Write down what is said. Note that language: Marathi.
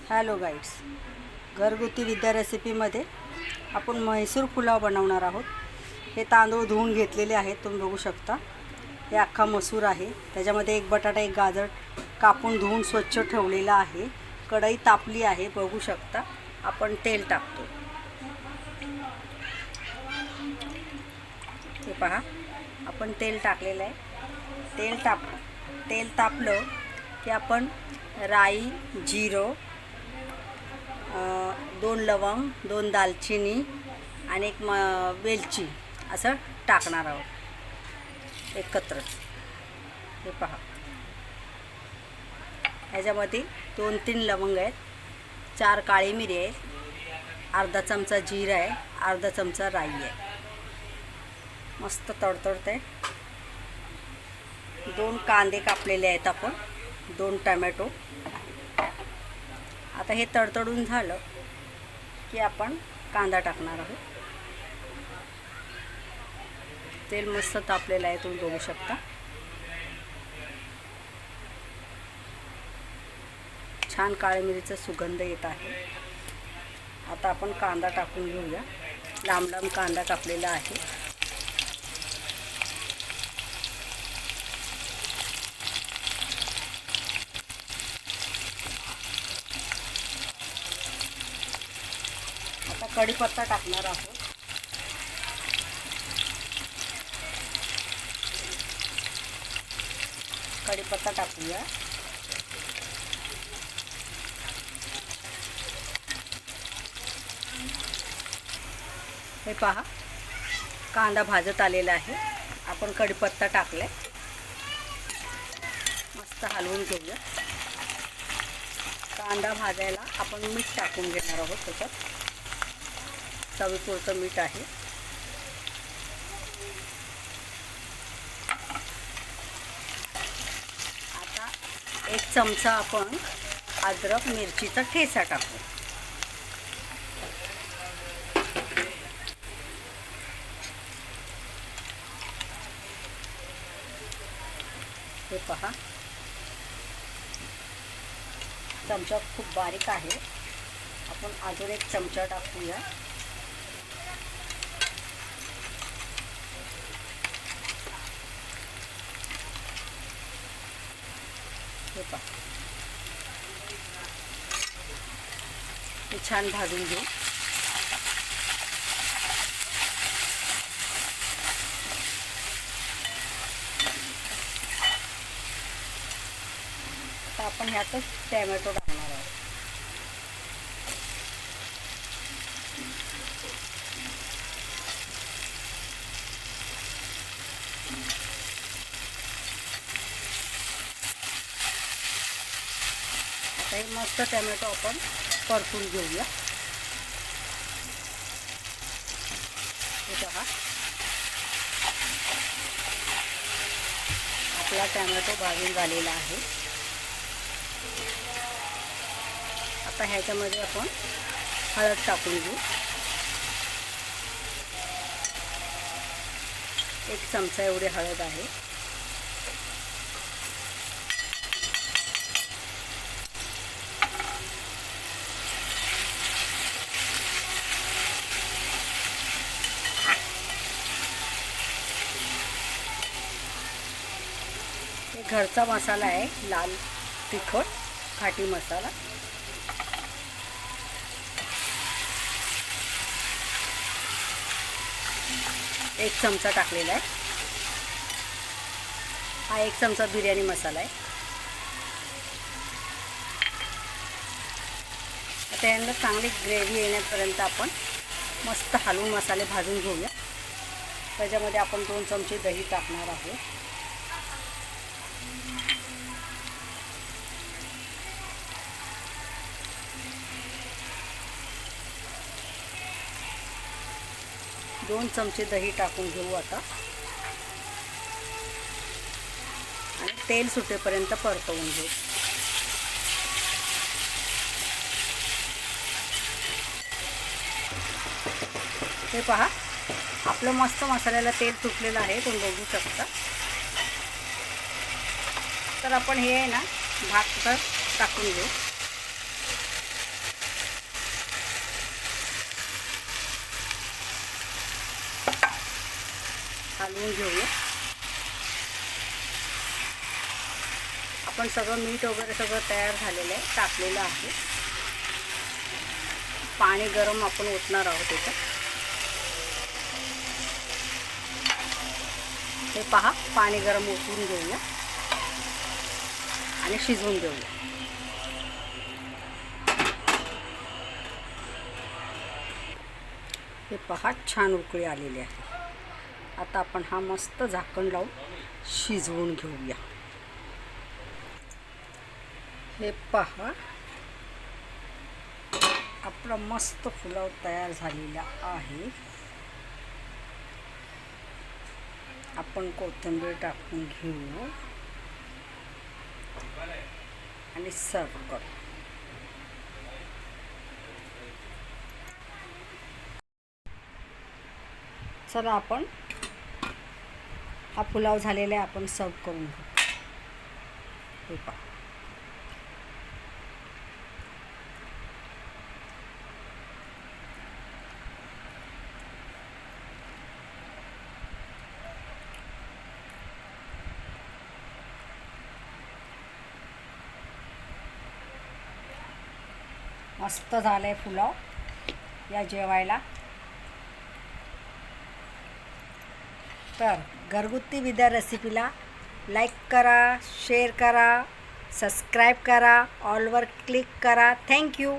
हॅलो गाईड्स, घरगुती विद्या रेसिपीमध्ये आपण म्हैसूर पुलाव बनवणार आहोत. हे तांदूळ धुवून घेतलेले आहेत, तुम्ही बघू शकता. हे अख्खा मसूर आहे, त्याच्यामध्ये एक बटाटा एक गाजर कापून धुवून स्वच्छ ठेवलेला आहे. कढई तापली आहे, बघू शकता. आपण तेल टाकतो. हे पहा, आपण तेल टाकलेलं आहे. तेल तापलं की आपण राई, जिरं, 2 लवंग, 2 दालचिनी आणि एक वेलची असं टाकणार आहोत एकत्र. हे पहा, ह्याच्यामध्ये 2-3 लवंग आहेत, 4 काळी मिरी आहे, अर्धा चमचा जिरा आहे, अर्धा चमचा राई आहे. मस्त तडतडते. 2 कांदे कापलेले आहेत आपण, 2 टमॅटो. आता हे तडतडून झालं की आपण कांदा टाकणार आहोत. तेल मस्त तापलेलं आहे, तुम्ही बघू शकता. छान काळी मिरीचा सुगंध येत आहे. आता आपण कांदा टाकून घेऊया. लांब लांब कांदा कापलेला आहे. आता कढीपत्ता टाकणार आहोत. कढीपत्ता टाकूया. हे पहा, कांदा भाजत आलेला आहे. आपण कढीपत्ता टाकलाय, मस्त हलवून घेऊया. कांदा भाजायला आपण मीठ टाकून घेणार आहोत. त्याच्यात चवीपुरतं मीठ आहे. आता 1 चमचा आपण अद्रक मिरचीचा ठेचा टाकू. हे पहा, चमचा खूप बारीक आहे. आपण अजून 1 चमचा टाकूया. हे पहा, हे छान भाजून घेऊ. आता आपण ह्यातच टॅमॅटो टाकणार आहोत. आता हे मस्त टॅमॅटो आपण परतून घेऊया. हे पहा, आपला टॅमॅटो भाजून झालेला आहे. आता ह्याच्यामध्ये आपण हळद टाकून घेऊ. 1 चमचा एवढी हळद आहे. हे घरचा मसाला आहे, लाल तिखट खाटी मसाला. एक चमचा टाकलेला आहे. हा 1 चमचा बिर्याणी मसाला आहे. आता यांना चांगली ग्रेव्ही येण्यापर्यंत आपण मस्त हलवून मसाले भाजून घेऊया. त्याच्यामध्ये आपण 2 चमचे दही टाकणार आहोत. दोन चमचे दही टाकून घेऊ आता आणि तेल सुटेपर्यंत परतवून घेऊ. हे पहा, आपलं मस्त मसाल्याला तेल सुटलेलं आहे, तुम्ही बघू शकता. तर आपण हे आहे ना भात टाकून घेऊ. हलवून घेऊया. आपण सगळं मीठ वगैरे सगळं तयार झालेलं आहे, टाकलेलं आहे. पाणी गरम आपण ओतणार आहोत त्याच्यात. हे पहा, पाणी गरम ओतून घेऊया आणि शिजवून घेऊया. हे पहा, छान उकळी आलेली आहे. आता आपण हा मस्त झाकण लावून शिजवून घेऊया. हे पहा, आपला मस्त पुलाव तयार झालेला आहे. आपण कोथिंबीर टाकून घेऊ आणि सर्व करू. चला, आपण हा पुलाव झालेला आहे, आपण सर्व करून घेऊ. हे पहा, मस्त झालंय पुलाव. या जेवायला. तर घरगुती विद्या रेसिपीला लाईक करा, शेअर करा, सबस्क्राईब करा, ऑलवर क्लिक करा. थँक्यू.